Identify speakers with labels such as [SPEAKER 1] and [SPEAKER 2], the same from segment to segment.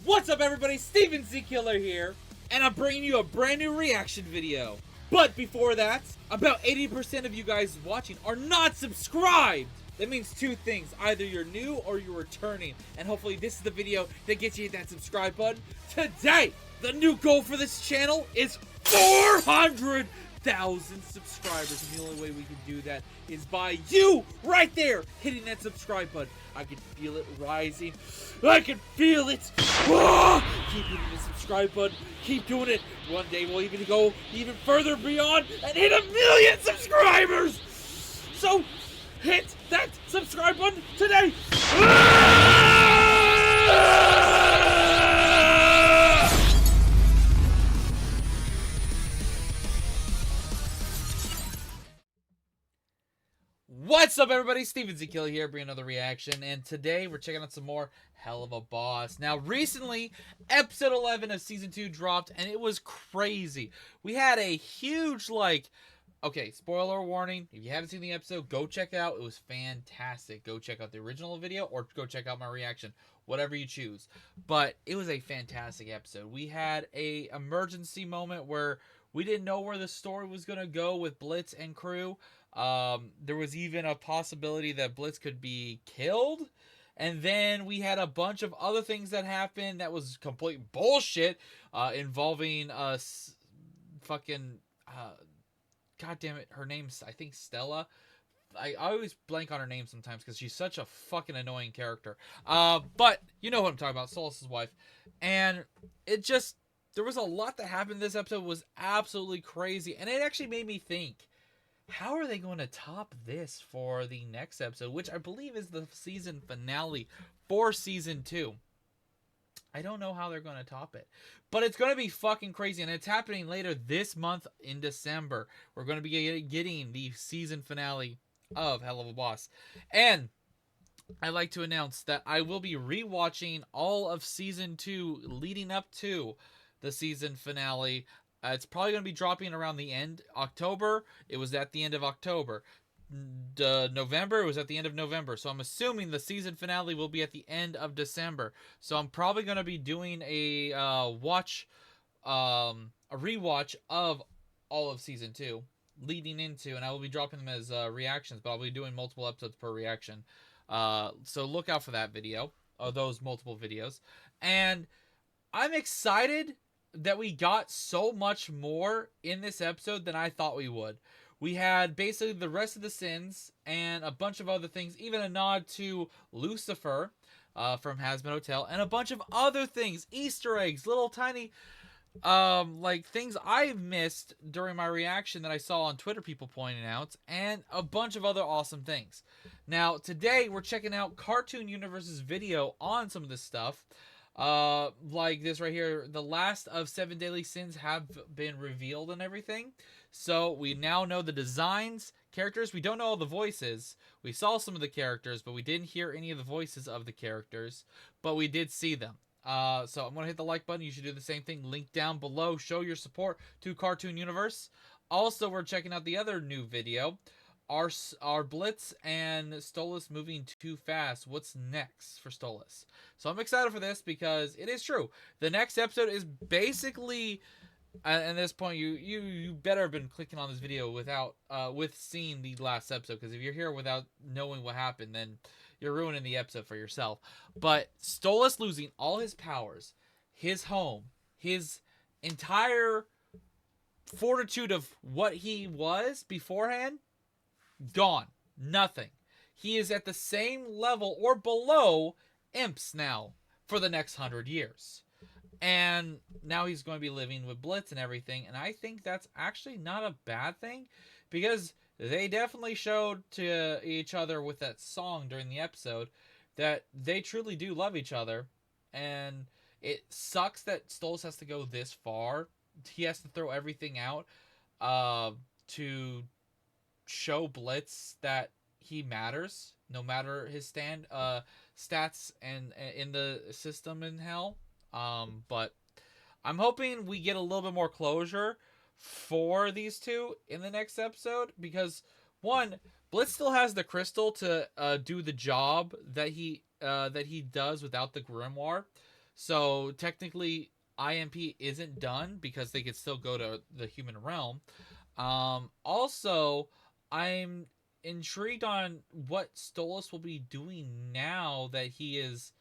[SPEAKER 1] What's up everybody, Steven Z Killer here, and I'm bringing you a brand new reaction video. But before that, about 80% of you guys watching are not subscribed. That means two things, either you're new or you're returning, and hopefully this is the video that gets you that subscribe button. Today, the new goal for this channel is 400,000 subscribers, and the only way we can do that is by you right there hitting that subscribe button. I can feel it rising. I can feel it. Ah! Keep hitting the subscribe button. Keep doing it. One day we'll even go even further beyond and hit 1 million subscribers. So hit that subscribe button today. What's up everybody, Steven Z Killer here, bringing another reaction, and today we're checking out some more Helluva Boss. Now recently, episode 11 of season 2 dropped, and it was crazy. We had a huge, okay, spoiler warning, if you haven't seen the episode, go check it out. It was fantastic. Go check out the original video, or go check out my reaction, whatever you choose. But it was a fantastic episode. We had a emergency moment where we didn't know where the story was going to go with Blitz and crew. There was even a possibility that Blitz could be killed. And then we had a bunch of other things that happened that was complete bullshit, involving fucking, god damn it, her name's, I think, Stella. I always blank on her name sometimes because she's such a fucking annoying character. But you know what I'm talking about, Stolas' wife. And it just, there was a lot that happened. This episode was absolutely crazy, and it actually made me think, how are they going to top this for the next episode, which I believe is the season finale for season 2. I don't know how they're going to top it, but it's going to be fucking crazy, and it's happening later this month in December. We're going to be getting the season finale of Helluva Boss, and I'd like to announce that I will be rewatching all of season 2 leading up to the season finale. It's probably going to be dropping around the end. October, it was at the end of October. November, it was at the end of November. So I'm assuming the season finale will be at the end of December. So I'm probably going to be doing a rewatch of all of season 2 leading into, and I will be dropping them as reactions, but I'll be doing multiple episodes per reaction. So look out for that video, or those multiple videos. And I'm excited that we got so much more in this episode than I thought we would. We had basically the rest of the sins and a bunch of other things, even a nod to Lucifer from Hazbin Hotel, and a bunch of other things, Easter eggs, little tiny things I've missed during my reaction that I saw on Twitter, people pointing out, and a bunch of other awesome things. Now today we're checking out Cartoon Universe's video on some of this stuff. Like this right here, the last of 7 deadly sins have been revealed and everything. So we now know the designs, characters. We don't know all the voices. We saw some of the characters, but we didn't hear any of the voices of the characters, but we did see them. So I'm gonna hit the like button. You should do the same thing. Link down below. Show your support to Cartoon Universe. Also, we're checking out the other new video. Are Blitz and Stolas moving too fast? What's next for Stolas? So I'm excited for this because it is true. The next episode is basically, at this point, you better have been clicking on this video with seeing the last episode, because if you're here without knowing what happened, then you're ruining the episode for yourself. But Stolas losing all his powers, his home, his entire fortitude of what he was beforehand, gone. Nothing. He is at the same level or below imps now for the next 100 years. And now he's going to be living with Blitz and everything. And I think that's actually not a bad thing, because they definitely showed to each other with that song during the episode that they truly do love each other. And it sucks that Stolas has to go this far. He has to throw everything out to show Blitz that he matters, no matter his stats and in the system in hell. But I'm hoping we get a little bit more closure for these two in the next episode, because one, Blitz still has the crystal to do the job that he does without the grimoire. So technically, IMP isn't done because they could still go to the human realm. Also, I'm intrigued on what Stolas will be doing now that he is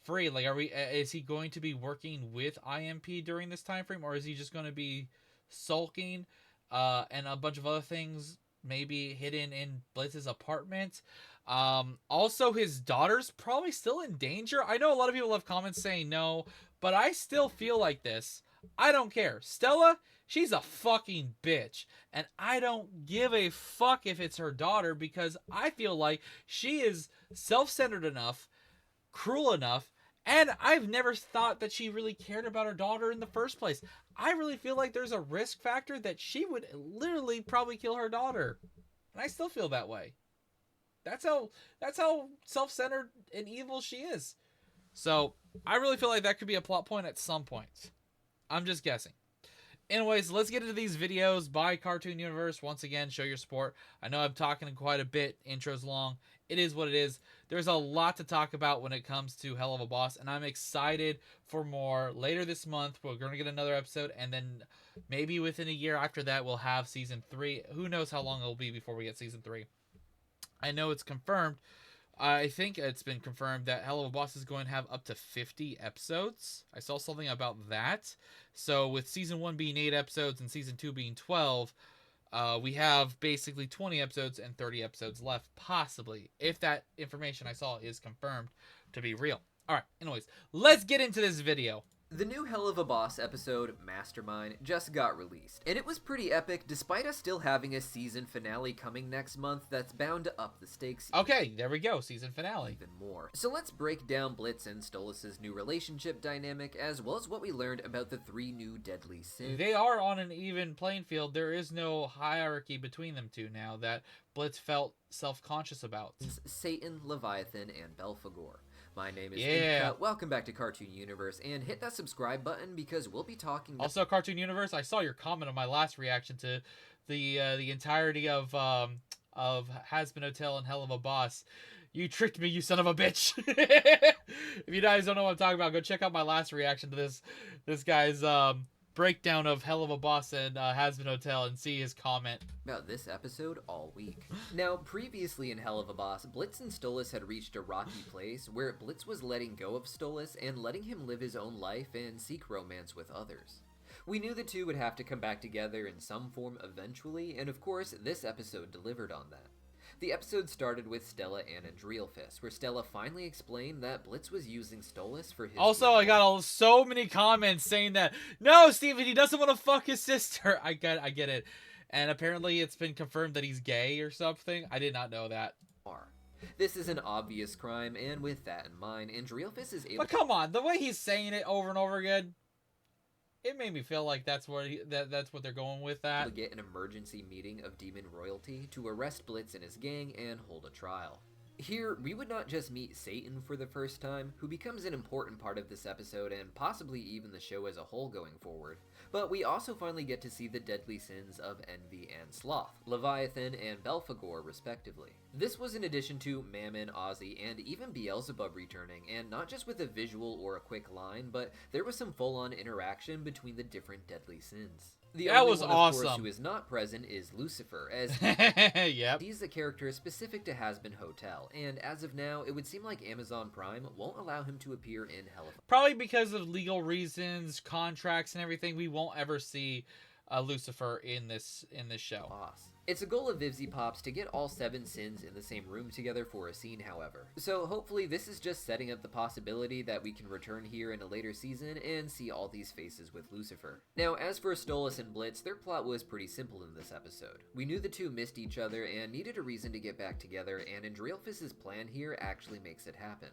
[SPEAKER 1] free. Like, is he going to be working with IMP during this time frame, or is he just going to be sulking, and a bunch of other things maybe hidden in Blitz's apartment? Also, his daughter's probably still in danger. I know a lot of people have comments saying no, but I still feel like this. I don't care. Stella, she's a fucking bitch. And I don't give a fuck if it's her daughter, because I feel like she is self-centered enough, cruel enough, and I've never thought that she really cared about her daughter in the first place. I really feel like there's a risk factor that she would literally probably kill her daughter. And I still feel that way. That's how self-centered and evil she is. So, I really feel like that could be a plot point at some point. I'm just guessing. Anyways, let's get into these videos by Cartoon Universe. Once again, show your support. I know I'm talking quite a bit. Intro's long. It is what it is. There's a lot to talk about when it comes to Helluva Boss, and I'm excited for more. Later this month, we're going to get another episode, and then maybe within a year after that, we'll have Season 3. Who knows how long it'll be before we get Season 3. I know it's confirmed. I think it's been confirmed that Helluva Boss is going to have up to 50 episodes. I saw something about that. So with Season 1 being 8 episodes and Season 2 being 12, we have basically 20 episodes and 30 episodes left, possibly, if that information I saw is confirmed to be real. Alright, anyways, let's get into this video.
[SPEAKER 2] The new Helluva Boss episode, Mastermind, just got released, and it was pretty epic despite us still having a season finale coming next month that's bound to up the stakes.
[SPEAKER 1] Okay, there we go, season finale.
[SPEAKER 2] Even more. So let's break down Blitz and Stolas' new relationship dynamic, as well as what we learned about the 3 new deadly sins.
[SPEAKER 1] They are on an even playing field. There is no hierarchy between them two now that Blitz felt self-conscious about.
[SPEAKER 2] Satan, Leviathan, and Belphegor. My name is Inka. Welcome back to Cartoon Universe, and hit that subscribe button because we'll be talking.
[SPEAKER 1] Also, Cartoon Universe, I saw your comment on my last reaction to the entirety of Has Been Hotel and Helluva Boss. You tricked me, you son of a bitch. If you guys don't know what I'm talking about, go check out my last reaction to this guy's breakdown of Helluva Boss and Has Been Hotel and see his comment
[SPEAKER 2] about this episode all week. Now, previously in Helluva Boss, Blitz and Stolas had reached a rocky place where Blitz was letting go of Stolas and letting him live his own life and seek romance with others. We knew the two would have to come back together in some form eventually, and of course, this episode delivered on that. The episode started with Stella and Andrealfist, where Stella finally explained that Blitz was using Stolas for his...
[SPEAKER 1] Also, I got so many comments saying that, no, Steven, he doesn't want to fuck his sister. I get it. And apparently it's been confirmed that he's gay or something. I did not know that.
[SPEAKER 2] This is an obvious crime, and with that in mind, Andrealfist is able...
[SPEAKER 1] But come on, the way he's saying it over and over again, it made me feel like that's what they're going with that.
[SPEAKER 2] To get an emergency meeting of demon royalty to arrest Blitz and his gang and hold a trial. Here, we would not just meet Satan for the first time, who becomes an important part of this episode and possibly even the show as a whole going forward, but we also finally get to see the deadly sins of envy and sloth, Leviathan and Belphegor respectively. This was in addition to Mammon, Ozzy, and even Beelzebub returning, and not just with a visual or a quick line, but there was some full-on interaction between the different deadly sins. The
[SPEAKER 1] that
[SPEAKER 2] only
[SPEAKER 1] was
[SPEAKER 2] one,
[SPEAKER 1] awesome.
[SPEAKER 2] Of course, who is not present is Lucifer, as
[SPEAKER 1] yep.
[SPEAKER 2] He's the character specific to Has Been Hotel, and as of now, it would seem like Amazon Prime won't allow him to appear in Helluva.
[SPEAKER 1] Probably because of legal reasons, contracts, and everything. We won't ever see Lucifer in this show.
[SPEAKER 2] It's a goal of Vivzy Pops to get all 7 sins in the same room together for a scene, however. So hopefully this is just setting up the possibility that we can return here in a later season and see all these faces with Lucifer. Now, as for Stolas and Blitz, their plot was pretty simple in this episode. We knew the two missed each other and needed a reason to get back together, and Andrealfist's plan here actually makes it happen.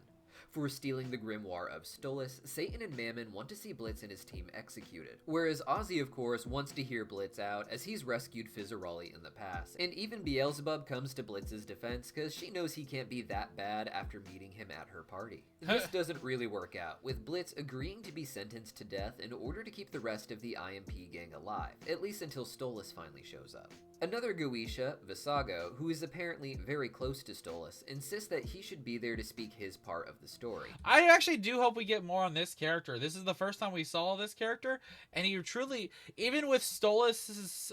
[SPEAKER 2] For stealing the grimoire of Stolas, Satan and Mammon want to see Blitz and his team executed, whereas Ozzy, of course, wants to hear Blitz out as he's rescued Fizzarolli in the past, and even Beelzebub comes to Blitz's defense because she knows he can't be that bad after meeting him at her party. This doesn't really work out, with Blitz agreeing to be sentenced to death in order to keep the rest of the IMP gang alive, at least until Stolas finally shows up. Another Goetia, Visago, who is apparently very close to Stolas, insists that he should be there to speak his part of the story.
[SPEAKER 1] I actually do hope we get more on this character. This is the first time we saw this character, and he truly, even with Stolas'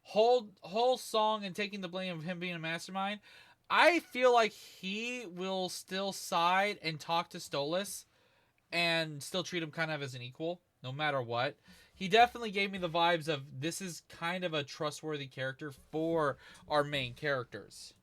[SPEAKER 1] whole song and taking the blame of him being a mastermind, I feel like he will still side and talk to Stolas and still treat him kind of as an equal, no matter what. He definitely gave me the vibes of this is kind of a trustworthy character for our main characters.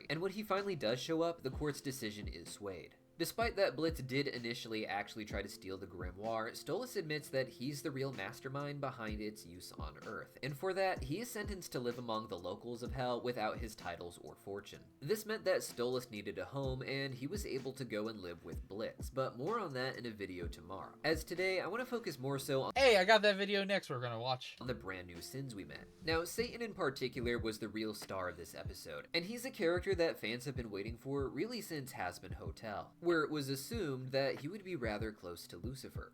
[SPEAKER 2] And when he finally does show up, the court's decision is swayed. Despite that Blitz did initially actually try to steal the grimoire, Stolas admits that he's the real mastermind behind its use on Earth, and for that, he is sentenced to live among the locals of Hell without his titles or fortune. This meant that Stolas needed a home, and he was able to go and live with Blitz, but more on that in a video tomorrow. As today, I want to focus more so on
[SPEAKER 1] Hey, I got that video next we're gonna watch.
[SPEAKER 2] the brand new sins we met. Now, Satan in particular was the real star of this episode, and he's a character that fans have been waiting for really since Has Been Hotel, where it was assumed that he would be rather close to Lucifer.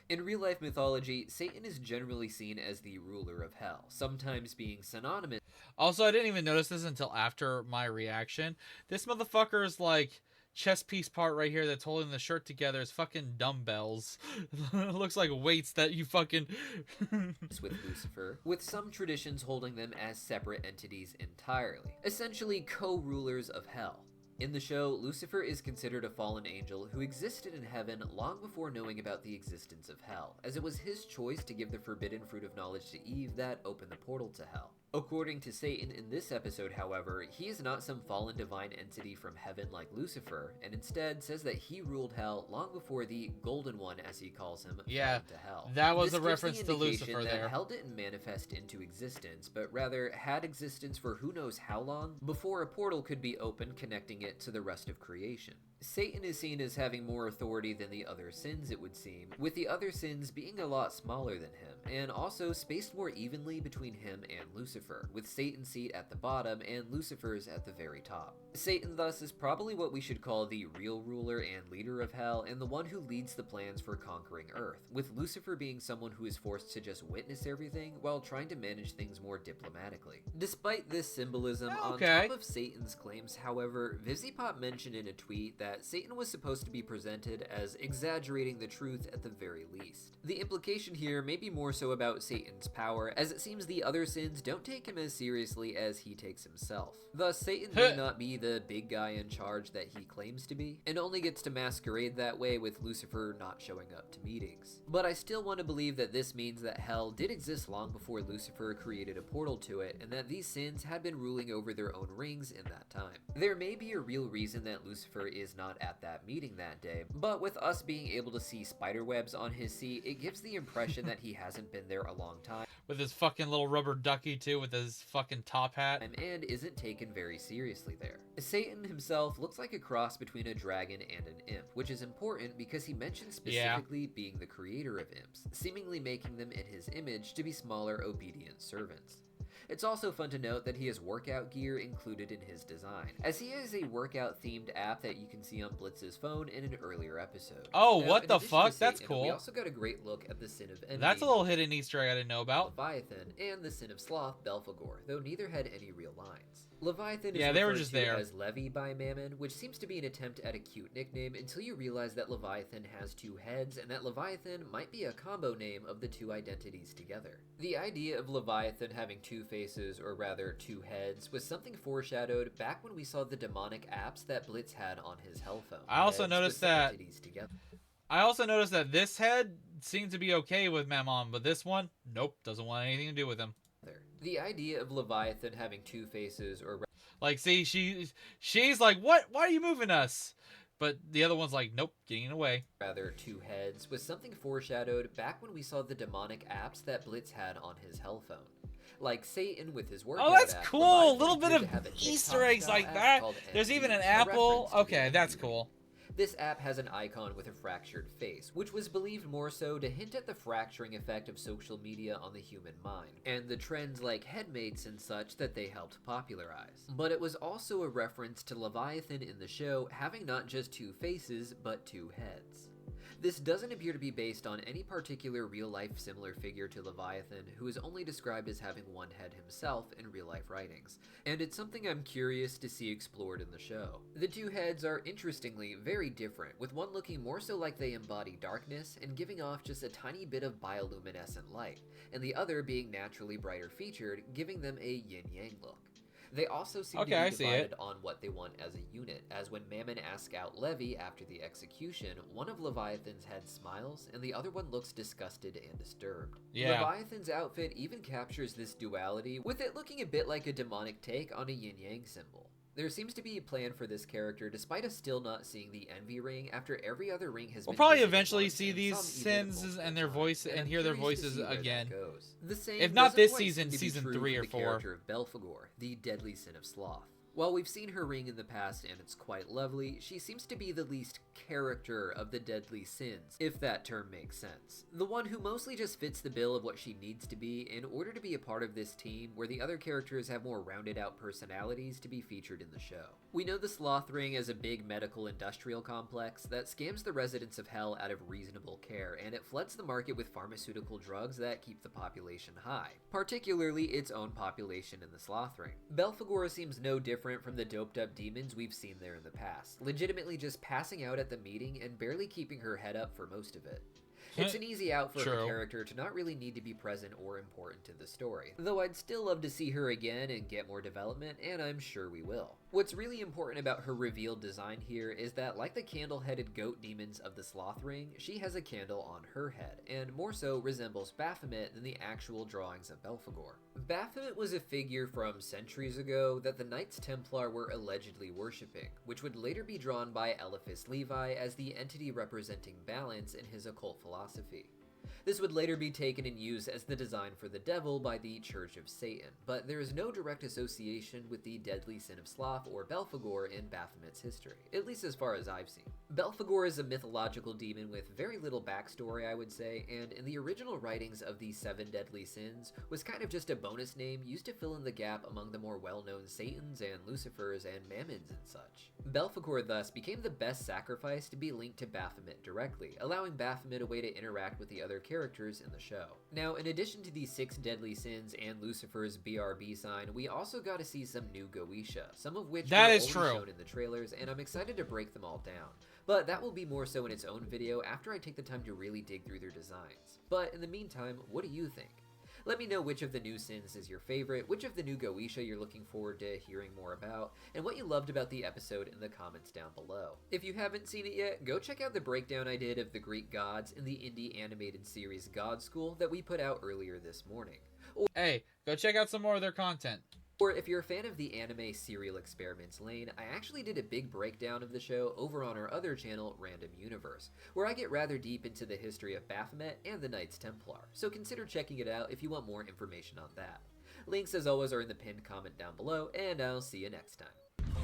[SPEAKER 2] In real-life mythology, Satan is generally seen as the ruler of hell, sometimes being synonymous.
[SPEAKER 1] Also, I didn't even notice this until after my reaction. This motherfucker's like chest piece part right here that's holding the shirt together is fucking dumbbells. It looks like weights that you fucking
[SPEAKER 2] with Lucifer, with some traditions holding them as separate entities entirely, essentially co-rulers of hell. In the show, Lucifer is considered a fallen angel who existed in heaven long before knowing about the existence of hell, as it was his choice to give the forbidden fruit of knowledge to Eve that opened the portal to hell. According to Satan in this episode, however, he is not some fallen divine entity from heaven like Lucifer, and instead says that he ruled hell long before the Golden One, as he calls him, fell into hell.
[SPEAKER 1] That was
[SPEAKER 2] This
[SPEAKER 1] a
[SPEAKER 2] gives
[SPEAKER 1] reference
[SPEAKER 2] the
[SPEAKER 1] to
[SPEAKER 2] indication
[SPEAKER 1] Lucifer
[SPEAKER 2] that
[SPEAKER 1] there.
[SPEAKER 2] hell didn't manifest into existence, but rather had existence for who knows how long before a portal could be opened connecting it to the rest of creation. Satan is seen as having more authority than the other sins, it would seem, with the other sins being a lot smaller than him, and also spaced more evenly between him and Lucifer, with Satan's seat at the bottom and Lucifer's at the very top. Satan thus is probably what we should call the real ruler and leader of hell, and the one who leads the plans for conquering Earth, with Lucifer being someone who is forced to just witness everything while trying to manage things more diplomatically. Despite this symbolism, on top of Satan's claims, however, VivziePop mentioned in a tweet that Satan was supposed to be presented as exaggerating the truth at the very least. The implication here may be more so about Satan's power, as it seems the other sins don't take him as seriously as he takes himself. Thus, Satan may not be the big guy in charge that he claims to be, and only gets to masquerade that way with Lucifer not showing up to meetings. But I still want to believe that this means that hell did exist long before Lucifer created a portal to it, and that these sins had been ruling over their own rings in that time. There may be a real reason that Lucifer is not at that meeting that day, but with us being able to see spiderwebs on his seat, it gives the impression that he hasn't been there a long time.
[SPEAKER 1] With his fucking little rubber ducky too, with his fucking top hat.
[SPEAKER 2] And isn't taken very seriously there. Satan himself looks like a cross between a dragon and an imp, which is important because he mentions specifically being the creator of imps, seemingly making them in his image to be smaller, obedient servants. It's also fun to note that he has workout gear included in his design, as he has a workout-themed app that you can see on Blitz's phone in an earlier episode.
[SPEAKER 1] Oh,
[SPEAKER 2] now,
[SPEAKER 1] what the fuck? That's cool.
[SPEAKER 2] We also got a great look at the sin of envy.
[SPEAKER 1] That's a little hidden Easter egg I didn't know about.
[SPEAKER 2] Leviathan and the sin of sloth, Belphegor, though neither had any real lines. Leviathan is
[SPEAKER 1] they were
[SPEAKER 2] referred
[SPEAKER 1] just
[SPEAKER 2] to
[SPEAKER 1] there
[SPEAKER 2] as Levi by Mammon, which seems to be an attempt at a cute nickname until you realize that Leviathan has two heads and that Leviathan might be a combo name of the two identities together. The idea of Leviathan having two faces, or rather two heads, was something foreshadowed back when we saw the demonic apps that Blitz had on his hell phone.
[SPEAKER 1] I also noticed that this head seemed to be okay with Mammon, but this one, nope, doesn't want anything to do with him.
[SPEAKER 2] The idea of Leviathan having two faces, or
[SPEAKER 1] like, see, she's like, what? Why are you moving us? But the other one's like, nope, getting away.
[SPEAKER 2] Rather, two heads, was something foreshadowed back when we saw the demonic apps that Blitz had on his hell phone. Like Satan with his workout.
[SPEAKER 1] Oh, that's
[SPEAKER 2] app,
[SPEAKER 1] cool! A
[SPEAKER 2] Leviathan
[SPEAKER 1] little bit of
[SPEAKER 2] to have a
[SPEAKER 1] Easter eggs like that. There's even an apple. Okay, that's cool.
[SPEAKER 2] This app has an icon with a fractured face, which was believed more so to hint at the fracturing effect of social media on the human mind, and the trends like headmates and such that they helped popularize. But it was also a reference to Leviathan in the show having not just two faces, but two heads. This doesn't appear to be based on any particular real-life similar figure to Leviathan, who is only described as having one head himself in real-life writings, and it's something I'm curious to see explored in the show. The two heads are interestingly very different, with one looking more so like they embody darkness and giving off just a tiny bit of bioluminescent light, and the other being naturally brighter featured, giving them a yin-yang look. They also seem to be divided on what they want as a unit, as when Mammon asks out Levi after the execution, one of Leviathan's heads smiles, and the other one looks disgusted and disturbed.
[SPEAKER 1] Yeah.
[SPEAKER 2] Leviathan's outfit even captures this duality, with it looking a bit like a demonic take on a yin-yang symbol. There seems to be a plan for this character, despite us still not seeing the Envy Ring after every other ring has been.
[SPEAKER 1] We'll probably
[SPEAKER 2] visited
[SPEAKER 1] eventually
[SPEAKER 2] once,
[SPEAKER 1] see
[SPEAKER 2] and
[SPEAKER 1] these
[SPEAKER 2] some even
[SPEAKER 1] sins
[SPEAKER 2] multiple
[SPEAKER 1] and their
[SPEAKER 2] times,
[SPEAKER 1] voice and
[SPEAKER 2] I'm
[SPEAKER 1] hear their
[SPEAKER 2] curious to
[SPEAKER 1] voices
[SPEAKER 2] see where that
[SPEAKER 1] again.
[SPEAKER 2] goes. The same
[SPEAKER 1] If not
[SPEAKER 2] doesn't
[SPEAKER 1] this
[SPEAKER 2] quite
[SPEAKER 1] season,
[SPEAKER 2] seem to be
[SPEAKER 1] season
[SPEAKER 2] true
[SPEAKER 1] 3
[SPEAKER 2] for
[SPEAKER 1] or
[SPEAKER 2] the
[SPEAKER 1] 4.
[SPEAKER 2] character of Belphegor, the deadly sin of sloth. While we've seen her ring in the past and it's quite lovely, she seems to be the least character of the deadly sins, if that term makes sense. The one who mostly just fits the bill of what she needs to be in order to be a part of this team, where the other characters have more rounded out personalities to be featured in the show. We know the Sloth Ring as a big medical industrial complex that scams the residents of Hell out of reasonable care, and it floods the market with pharmaceutical drugs that keep the population high, particularly its own population in the Sloth Ring. Belphegor seems no different from the doped up demons we've seen there in the past, legitimately just passing out at the meeting and barely keeping her head up for most of it. It's an easy out for her character to not really need to be present or important to the story, though I'd still love to see her again and get more development, and I'm sure we will. What's really important about her revealed design here is that, like the candle-headed goat demons of the Sloth Ring, she has a candle on her head, and more so resembles Baphomet than the actual drawings of Belphegor. Baphomet was a figure from centuries ago that the Knights Templar were allegedly worshipping, which would later be drawn by Eliphas Levi as the entity representing balance in his occult philosophy. This would later be taken and used as the design for the devil by the Church of Satan, but there is no direct association with the deadly sin of sloth or Belphegor in Baphomet's history, at least as far as I've seen. Belphegor is a mythological demon with very little backstory, I would say, and in the original writings of the 7 deadly sins was kind of just a bonus name used to fill in the gap among the more well-known Satans and Lucifers and Mammons and such. Belphegor thus became the best sacrifice to be linked to Baphomet directly, allowing Baphomet a way to interact with the other characters in the show. Now, in addition to the 6 deadly sins and Lucifer's BRB sign, we also got to see some new Goetia, some of which were only shown in the trailers, and I'm excited to break them all down. But that will be more so in its own video after I take the time to really dig through their designs. But in the meantime, what do you think? Let me know which of the new sins is your favorite, which of the new Goetia you're looking forward to hearing more about, and what you loved about the episode in the comments down below. If you haven't seen it yet, go check out the breakdown I did of the Greek gods in the indie animated series God School that we put out earlier this morning.
[SPEAKER 1] Hey, go check out some more of their content.
[SPEAKER 2] Or if you're a fan of the anime Serial Experiments lane, I actually did a big breakdown of the show over on our other channel, Random Universe, where I get rather deep into the history of Baphomet and the Knights Templar, so consider checking it out if you want more information on that. Links, as always, are in the pinned comment down below, and I'll see you next time.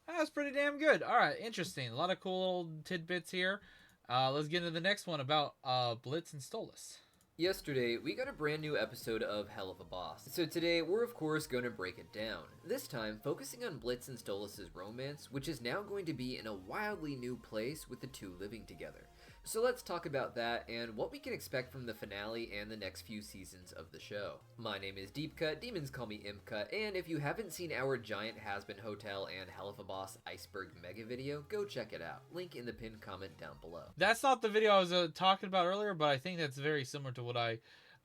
[SPEAKER 1] That's pretty damn good. Alright, interesting. A lot of cool little tidbits here. Let's get into the next one about Blitz and Stolas.
[SPEAKER 2] Yesterday, we got a brand new episode of Helluva Boss, so today we're of course going to break it down, this time focusing on Blitz and Stolas' romance, which is now going to be in a wildly new place with the two living together. So let's talk about that and what we can expect from the finale and the next few seasons of the show. My name is Deep Cut, demons call me Imp Cut, and if you haven't seen our Giant Has-Been Hotel and Helluva Boss Iceberg Mega video, go check it out. Link in the pinned comment down below.
[SPEAKER 1] That's not the video I was talking about earlier, but I think that's very similar to what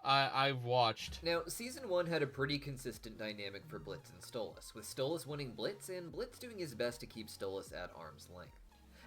[SPEAKER 1] I've watched.
[SPEAKER 2] Now, Season 1 had a pretty consistent dynamic for Blitz and Stolas, with Stolas winning Blitz and Blitz doing his best to keep Stolas at arm's length.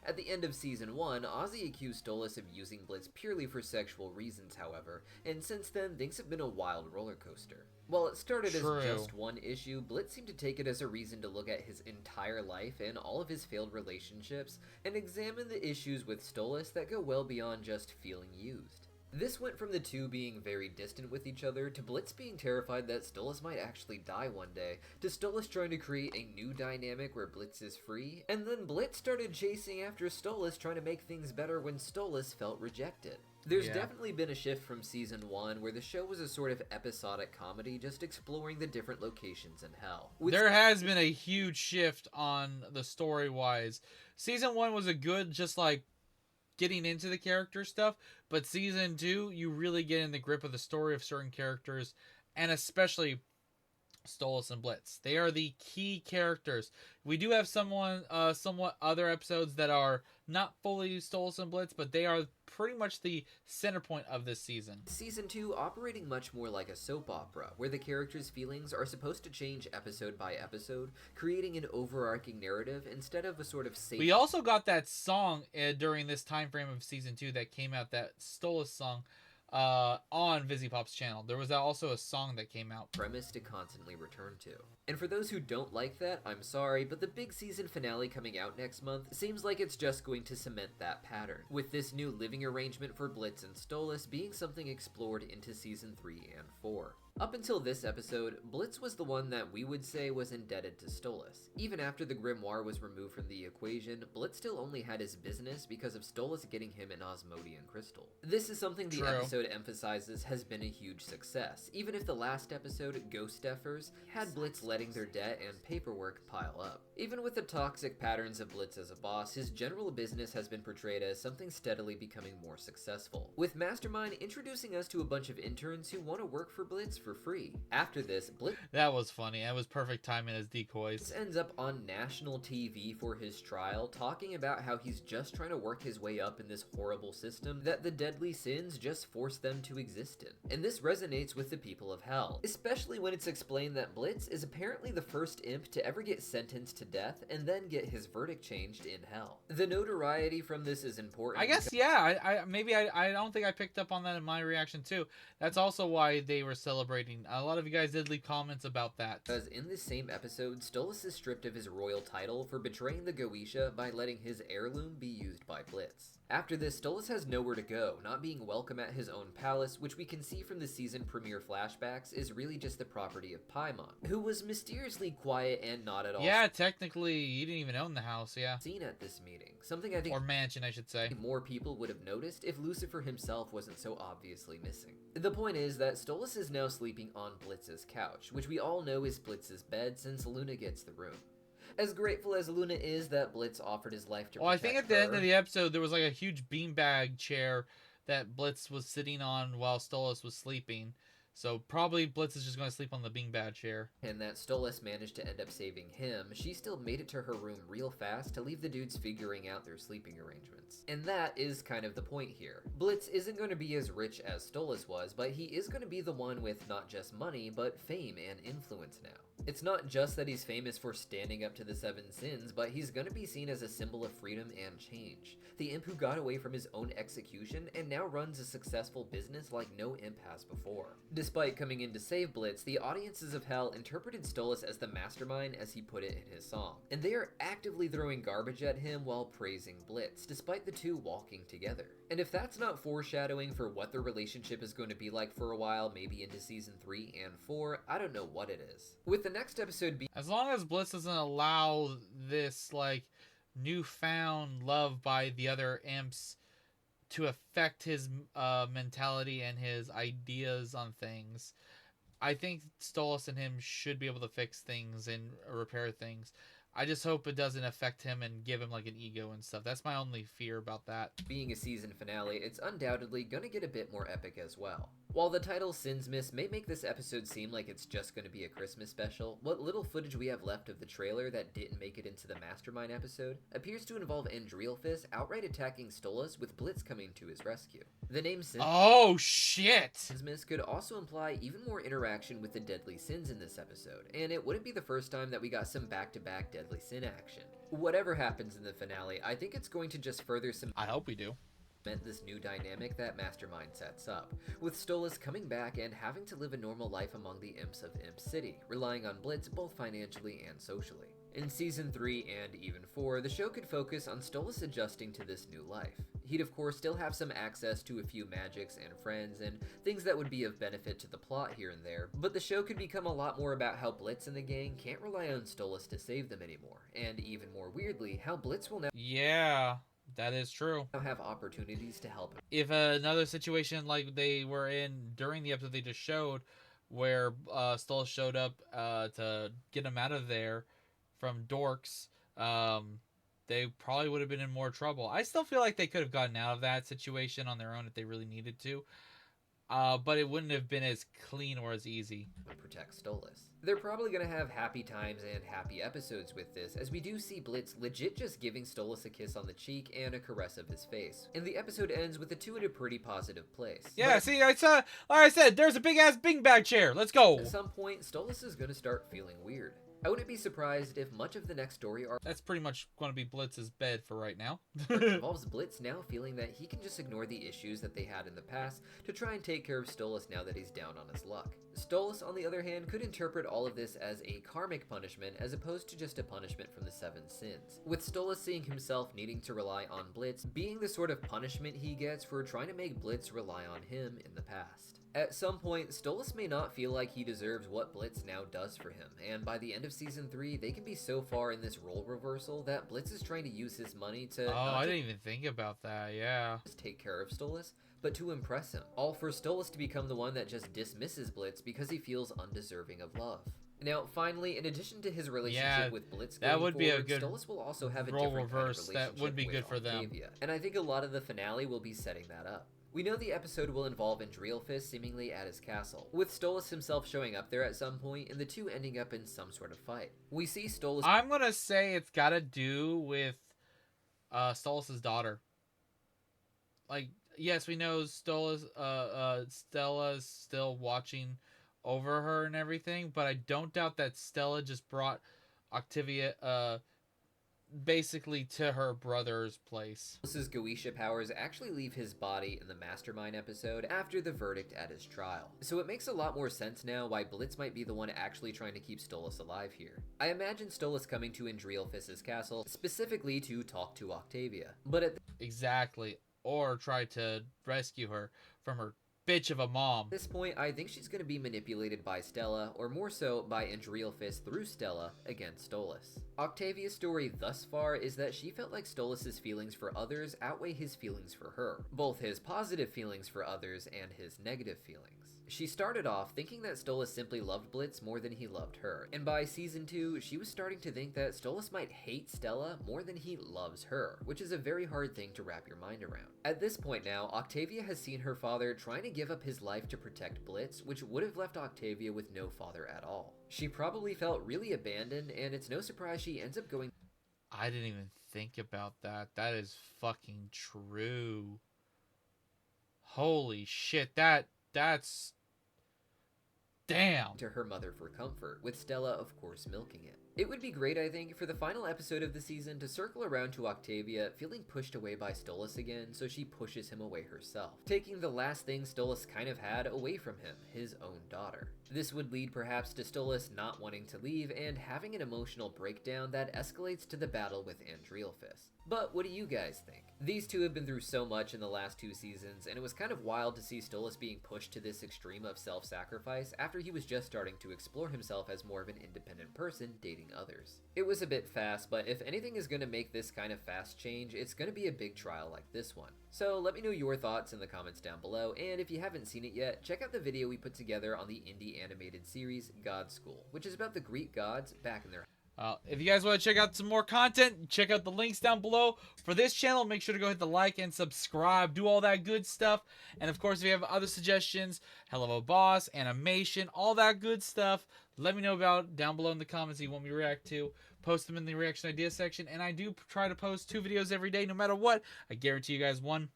[SPEAKER 2] At the end of Season 1, Ozzy accused Stolas of using Blitz purely for sexual reasons, however, and since then, things have been a wild roller coaster. While it started as just one issue, Blitz seemed to take it as a reason to look at his entire life and all of his failed relationships, and examine the issues with Stolas that go well beyond just feeling used. This went from the two being very distant with each other, to Blitz being terrified that Stolas might actually die one day, to Stolas trying to create a new dynamic where Blitz is free, and then Blitz started chasing after Stolas trying to make things better when Stolas felt rejected. There's definitely been a shift from Season 1, where the show was a sort of episodic comedy just exploring the different locations in Hell.
[SPEAKER 1] There has been a huge shift on the story-wise. Season 1 was a good, just like, getting into the character stuff, but season 2 you really get in the grip of the story of certain characters, and especially Stolas and Blitz. They are the key characters. We do have somewhat other episodes that are not fully Stolas and Blitz, but they are pretty much the center point of this season.
[SPEAKER 2] Season 2 operating much more like a soap opera, where the characters' feelings are supposed to change episode by episode, creating an overarching narrative instead of a sort of safe...
[SPEAKER 1] We also got that song during this time frame of season 2 that came out, that Stolas song, on VisiPop's channel. There was also a song that came out.
[SPEAKER 2] Premise to constantly return to. And for those who don't like that, I'm sorry, but the big season finale coming out next month seems like it's just going to cement that pattern, with this new living arrangement for Blitz and Stolas being something explored into season 3 and 4. Up until this episode, Blitz was the one that we would say was indebted to Stolas. Even after the grimoire was removed from the equation, Blitz still only had his business because of Stolas getting him an Osmodian crystal. This is something the episode emphasizes has been a huge success, even if the last episode, Ghost Effers, had Blitz letting their debt and paperwork pile up. Even with the toxic patterns of Blitz as a boss, his general business has been portrayed as something steadily becoming more successful, with Mastermind introducing us to a bunch of interns who want to work for Blitz for free. After this, Blitz...
[SPEAKER 1] That was funny. That was perfect timing as decoys.
[SPEAKER 2] Ends up on national TV for his trial, talking about how he's just trying to work his way up in this horrible system that the deadly sins just force them to exist in. And this resonates with the people of Hell, especially when it's explained that Blitz is apparently the first imp to ever get sentenced to death and then get his verdict changed in Hell. The notoriety from this is important.
[SPEAKER 1] I guess, yeah, I don't think I picked up on that in my reaction too. That's also why they were celebrating. A lot of you guys did leave comments about that.
[SPEAKER 2] Because in this same episode, Stolas is stripped of his royal title for betraying the Goetia by letting his heirloom be used by Blitz. After this, Stolas has nowhere to go, not being welcome at his own palace, which we can see from the season premiere flashbacks is really just the property of Paimon, who was mysteriously quiet and not at all...
[SPEAKER 1] Yeah, technically, he didn't even own the house, yeah.
[SPEAKER 2] ...seen at this meeting, something I think...
[SPEAKER 1] Or mansion, I should say.
[SPEAKER 2] ...more people would have noticed if Lucifer himself wasn't so obviously missing. The point is that Stolas is now sleeping on Blitz's couch, which we all know is Blitz's bed since Luna gets the room. As grateful as Luna is that Blitz offered his life to protect her...
[SPEAKER 1] Well, I think at the end of the episode, there was like a huge beanbag chair that Blitz was sitting on while Stolas was sleeping. So probably Blitz is just going to sleep on the beanbag chair.
[SPEAKER 2] And that Stolas managed to end up saving him, she still made it to her room real fast to leave the dudes figuring out their sleeping arrangements. And that is kind of the point here. Blitz isn't going to be as rich as Stolas was, but he is going to be the one with not just money, but fame and influence now. It's not just that he's famous for standing up to the 7 sins, but he's going to be seen as a symbol of freedom and change. The imp who got away from his own execution and now runs a successful business like no imp has before. Despite coming in to save Blitz, the audiences of Hell interpreted Stolas as the mastermind, as he put it in his song. And they are actively throwing garbage at him while praising Blitz, despite the two walking together. And if that's not foreshadowing for what their relationship is going to be like for a while, maybe into season 3 and 4, I don't know what it is. With the next episode being...
[SPEAKER 1] As long as Blitz doesn't allow this, like, newfound love by the other imps to affect his mentality and his ideas on things, I think Stolas and him should be able to fix things and repair things. I just hope it doesn't affect him and give him like an ego and stuff. That's my only fear about that.
[SPEAKER 2] Being a season finale, it's undoubtedly gonna get a bit more epic as well. While the title Sinsmas may make this episode seem like it's just going to be a Christmas special, what little footage we have left of the trailer that didn't make it into the Mastermind episode appears to involve Andrealfis outright attacking Stolas with Blitz coming to his rescue. The name
[SPEAKER 1] Oh shit!
[SPEAKER 2] Sinsmas could also imply even more interaction with the Deadly Sins in this episode, and it wouldn't be the first time that we got some back-to-back Deadly Sin action. Whatever happens in the finale, I think it's going to just further some...
[SPEAKER 1] I hope we do.
[SPEAKER 2] This new dynamic that Mastermind sets up, with Stolas coming back and having to live a normal life among the imps of Imp City, relying on Blitz both financially and socially. In Season 3 and even 4, the show could focus on Stolas adjusting to this new life. He'd of course still have some access to a few magics and friends and things that would be of benefit to the plot here and there, but the show could become a lot more about how Blitz and the gang can't rely on Stolas to save them anymore, and even more weirdly, how Blitz will now
[SPEAKER 1] that is true.
[SPEAKER 2] Have opportunities to help him.
[SPEAKER 1] If another situation like they were in during the episode they just showed, where Stolas showed up to get him out of there from Dorks, they probably would have been in more trouble. I still feel like they could have gotten out of that situation on their own if they really needed to. But it wouldn't have been as clean or as easy.
[SPEAKER 2] Protect Stolas. They're probably going to have happy times and happy episodes with this, as we do see Blitz legit just giving Stolas a kiss on the cheek and a caress of his face. And the episode ends with the two in a pretty positive place.
[SPEAKER 1] Yeah, see, I saw, like I said, there's a big-ass beanbag chair. Let's go.
[SPEAKER 2] At some point, Stolas is going to start feeling weird. I wouldn't be surprised if much of the next story arc
[SPEAKER 1] That's pretty much going to be Blitz's bed for right now.
[SPEAKER 2] involves Blitz now feeling that he can just ignore the issues that they had in the past to try and take care of Stolas now that he's down on his luck. Stolas, on the other hand, could interpret all of this as a karmic punishment as opposed to just a punishment from the 7 sins, with Stolas seeing himself needing to rely on Blitz being the sort of punishment he gets for trying to make Blitz rely on him in the past. At some point, Stolas may not feel like he deserves what Blitz now does for him, and by the end of Season 3, they can be so far in this role reversal that Blitz is trying to use his money to
[SPEAKER 1] I didn't even think about that, yeah.
[SPEAKER 2] just take care of Stolas, but to impress him, all for Stolas to become the one that just dismisses Blitz because he feels undeserving of love. Now, finally, in addition to his relationship with Blitz going
[SPEAKER 1] that would be
[SPEAKER 2] forward,
[SPEAKER 1] a good
[SPEAKER 2] Stolas will also have a
[SPEAKER 1] role
[SPEAKER 2] different
[SPEAKER 1] reverse.
[SPEAKER 2] kind of relationship
[SPEAKER 1] That would be
[SPEAKER 2] with
[SPEAKER 1] good for them.
[SPEAKER 2] Octavia, and I think a lot of the finale will be setting that up. We know the episode will involve Andrealfist seemingly at his castle, with Stolas himself showing up there at some point and the two ending up in some sort of fight. We see Stolas—
[SPEAKER 1] I'm going to say it's got to do with Stolas' daughter. Like, yes, we know Stella's still watching over her and everything, but I don't doubt that Stella just brought Octavia basically to her brother's place.
[SPEAKER 2] Stolas' Goetia powers actually leave his body in the Mastermind episode after the verdict at his trial. So it makes a lot more sense now why Blitz might be the one actually trying to keep Stolas alive here. I imagine Stolas coming to Andrealfist's castle specifically to talk to Octavia, but
[SPEAKER 1] Exactly. Or try to rescue her from her bitch of a mom.
[SPEAKER 2] at this point, I think she's going to be manipulated by Stella, or more so by Andrealfist through Stella against Stolas. Octavia's story thus far is that she felt like Stolas' feelings for others outweigh his feelings for her, both his positive feelings for others and his negative feelings. She started off thinking that Stolas simply loved Blitz more than he loved her, and by Season 2, she was starting to think that Stolas might hate Stella more than he loves her, which is a very hard thing to wrap your mind around. At this point now, Octavia has seen her father trying to give up his life to protect Blitz, which would have left Octavia with no father at all. She probably felt really abandoned, and it's no surprise she ends up going—
[SPEAKER 1] I didn't even think about that. That is fucking true. Holy shit, that's... Damn.
[SPEAKER 2] to her mother for comfort, with Stella of course milking it. It would be great, I think, for the final episode of the season to circle around to Octavia feeling pushed away by Stolas again, so she pushes him away herself, taking the last thing Stolas kind of had away from him, his own daughter. This would lead perhaps to Stolas not wanting to leave and having an emotional breakdown that escalates to the battle with Andrealfist. But what do you guys think? These two have been through so much in the last 2 seasons, and it was kind of wild to see Stolas being pushed to this extreme of self-sacrifice after he was just starting to explore himself as more of an independent person dating others. It was a bit fast, but if anything is going to make this kind of fast change, it's going to be a big trial like this one. So let me know your thoughts in the comments down below, and if you haven't seen it yet, check out the video we put together on the indie animated series God School, which is about the Greek gods back in their—
[SPEAKER 1] if you guys want to check out some more content, check out the links down below for this channel. Make sure to go hit the like and subscribe, do all that good stuff. And of course, if you have other suggestions, Helluva Boss, animation, all that good stuff, let me know about down below in the comments that you want me to react to. Post them in the reaction idea section. And I do try to post 2 videos every day, no matter what. I guarantee you guys one.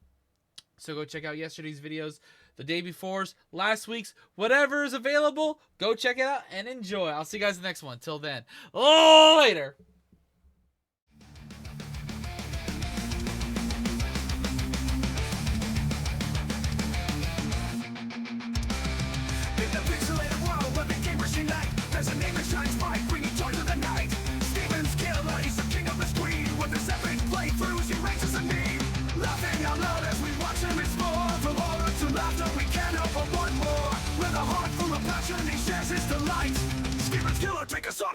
[SPEAKER 1] So go check out yesterday's videos, the day before's, last week's, whatever is available. Go check it out and enjoy. I'll see you guys in the next one. Till then, later.
[SPEAKER 3] In the pixelated world where the gamers unite, there's a name that shines bright, bringing joy to the night. Steven's killer, he's the king of the screen. With his epic playthroughs, he ranks as a meme. Laughing out loud as we watch him explore. From horror to laughter, we can't help but want more. With a heart full of passion, he shares his delight. Steven's killer, take us on